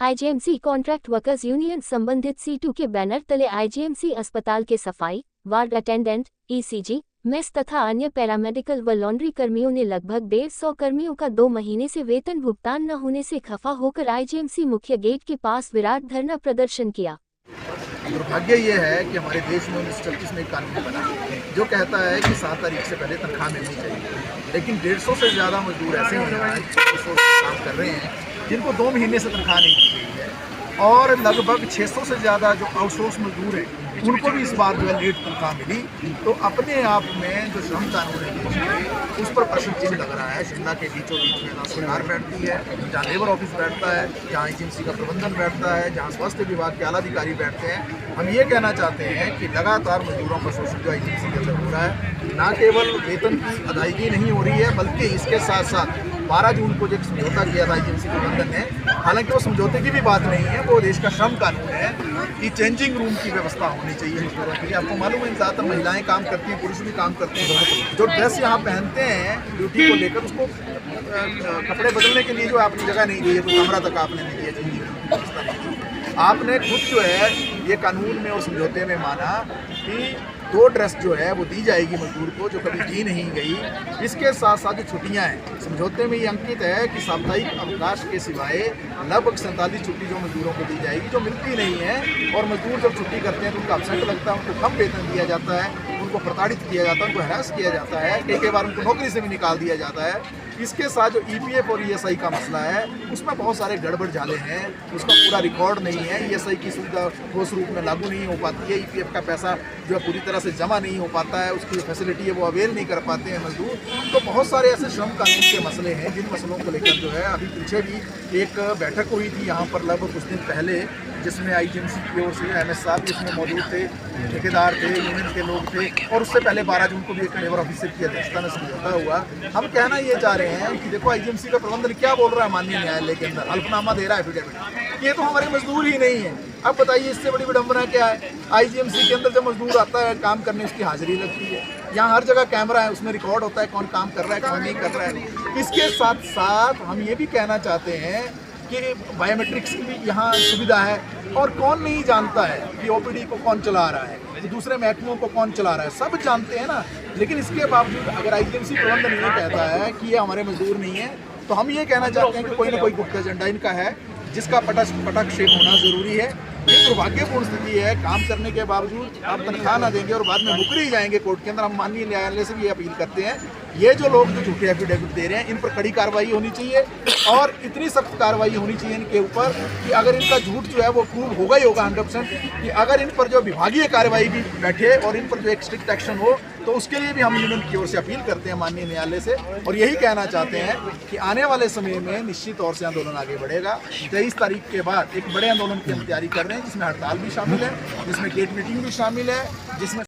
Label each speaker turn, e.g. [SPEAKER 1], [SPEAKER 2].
[SPEAKER 1] IGMC contract workers union संबंधित C2 के banner तले आईजीएमसी अस्पताल के सफाई, वार्ड अटेंडेंट, ईसीजी, मेस तथा अन्य पैरामेडिकल व लॉन्ड्री कर्मियों ने लगभग 150 कर्मियों का 2 महीने से वेतन भुगतान न होने से खफा होकर आईजीएमसी मुख्य गेट के पास विराट धरना प्रदर्शन किया।
[SPEAKER 2] दुर्भाग्य ये है कि हमारे देश में 1936 में एक कानून बना जो कहता है कि 7 तारीख से पहले तनख्वाह मिलनी चाहिए, लेकिन 150 से ज़्यादा मजदूर ऐसे हैं आज काम कर रहे हैं जिनको 2 महीने से तनख्वाह नहीं दी गई है, और लगभग 600 से ज़्यादा जो आउटसोर्स मजदूर हैं उनको भी इस बार जो है लेट तनख्वाह मिली। तो अपने आप में जो श्रम कानून है उस पर प्रश्न चिन्ह लग रहा है। शिमला के बीचों बीच में ना सरकार बैठती है, जहाँ लेबर ऑफिस बैठता है, जहाँ आईजीएमसी का प्रबंधन बैठता है, जहाँ स्वास्थ्य विभाग के आला अधिकारी बैठते हैं। हम ये कहना चाहते हैं कि लगातार मजदूरों का शोषण जो आईजीएमसी के अंदर हो रहा है, न केवल वेतन की अदायगी नहीं हो रही है बल्कि इसके साथ साथ 12 जून को जो समझौता किया था आईजीएमसी प्रबंधन ने, हालांकि वो समझौते की भी बात नहीं है, वो देश का श्रम कानून है कि चेंजिंग रूम की व्यवस्था होनी चाहिए मजदूरों के लिए। आपको मालूम है ज़्यादातर महिलाएं काम करती हैं, पुरुष भी काम करते हैं। जो ड्रेस यहाँ पहनते हैं ड्यूटी को लेकर, उसको कपड़े बदलने के लिए जो आपने जगह नहीं दी है, तो कमरा तक आपने नहीं दिया, चेंजिंग रूम की व्यवस्था नहीं दी। आपने खुद जो है ये कानून में और समझौते में माना कि 2 ड्रेस जो है वो दी जाएगी मजदूर को, जो कभी दी नहीं गई। इसके साथ साथ जो छुट्टियां हैं, समझौते में ये अंकित है कि साप्ताहिक अवकाश के सिवाय लगभग 47 छुट्टी जो मजदूरों को दी जाएगी, जो मिलती नहीं है। और मजदूर जब छुट्टी करते हैं तो उनका अपसेंट लगता है, उनको कम वेतन दिया जाता है, उनको प्रताड़ित किया जाता है, उनको हैरास किया जाता है, कई बार उनको नौकरी से भी निकाल दिया जाता है। इसके साथ जो ईपीएफ और ईएसआई का मसला है, उसमें बहुत सारे गड़बड़ झाले हैं, उसका पूरा रिकॉर्ड नहीं है। ईएसआई की सुविधा ठोस रूप में लागू नहीं हो पाती है, ईपीएफ का पैसा जो है पूरी तरह से जमा नहीं हो पाता है, उसकी जो फैसिलिटी है वो अवेल नहीं कर पाते हैं मजदूर। तो बहुत सारे ऐसे श्रम कानून के मसले हैं जिन मसलों को लेकर जो है अभी पीछे भी एक बैठक हुई थी यहाँ पर लगभग कुछ दिन पहले, जिसमें आईजीएमसी की ओर से एमएस साहब जिसमें मौजूद थे, ठेकेदार थे, यूनियन के लोग थे, और उससे पहले 12 जून को भी एक लेबर ऑफिसर की अध्यक्षता में समझौता हुआ। हम कहना ये चाह रहे हैं कि देखो आईजीएमसी का प्रबंधन क्या बोल रहा है माननीय न्यायालय के अंदर, हल्फनामा दे रहा है एफिडेविट, ये तो हमारे मजदूर ही नहीं है। अब बताइए इससे बड़ी विडंबना क्या है। आईजीएमसी के अंदर जब मजदूर आता है काम करने, उसकी हाजिरी लगती है, यहाँ हर जगह कैमरा है, उसमें रिकॉर्ड होता है कौन काम कर रहा है कौन नहीं कर रहा है। इसके साथ साथ हम ये भी कहना चाहते हैं कि बायोमेट्रिक्स की भी यहाँ सुविधा है, और कौन नहीं जानता है कि ओपीडी को कौन चला रहा है, दूसरे महकमों को कौन चला रहा है, सब जानते हैं ना। लेकिन इसके बावजूद अगर आईजीएमसी प्रबंधन ये कहता है कि ये हमारे मजदूर नहीं है, तो हम ये कहना चाहते हैं कि कोई ना कोई गुप्त एजेंडा इनका है जिसका पटाक्षेप होना ज़रूरी है। ये दुर्भाग्यपूर्ण स्थिति है, काम करने के बावजूद आप तनख्वाह ना देंगे और बाद में मुकरी जाएंगे कोर्ट के अंदर। हम माननीय न्यायालय से भी ये अपील करते हैं, ये जो लोग जो झूठे एफिडेविट दे रहे हैं इन पर कड़ी कार्रवाई होनी चाहिए, और इतनी सख्त कार्रवाई होनी चाहिए इनके ऊपर कि अगर इनका झूठ जो है वो प्रूव होगा ही होगा 100%, कि अगर इन पर जो विभागीय कार्रवाई भी बैठे और इन पर जो एक स्ट्रिक्ट एक्शन हो, तो उसके लिए भी हम यूनियन की ओर से अपील करते हैं माननीय न्यायालय से। और यही कहना चाहते हैं कि आने वाले समय में निश्चित तौर से आंदोलन आगे बढ़ेगा। 23 तारीख के बाद एक बड़े आंदोलन की हम तैयारी कर रहे हैं, जिसमें हड़ताल भी शामिल है, जिसमें गेट मीटिंग भी शामिल है, जिसमें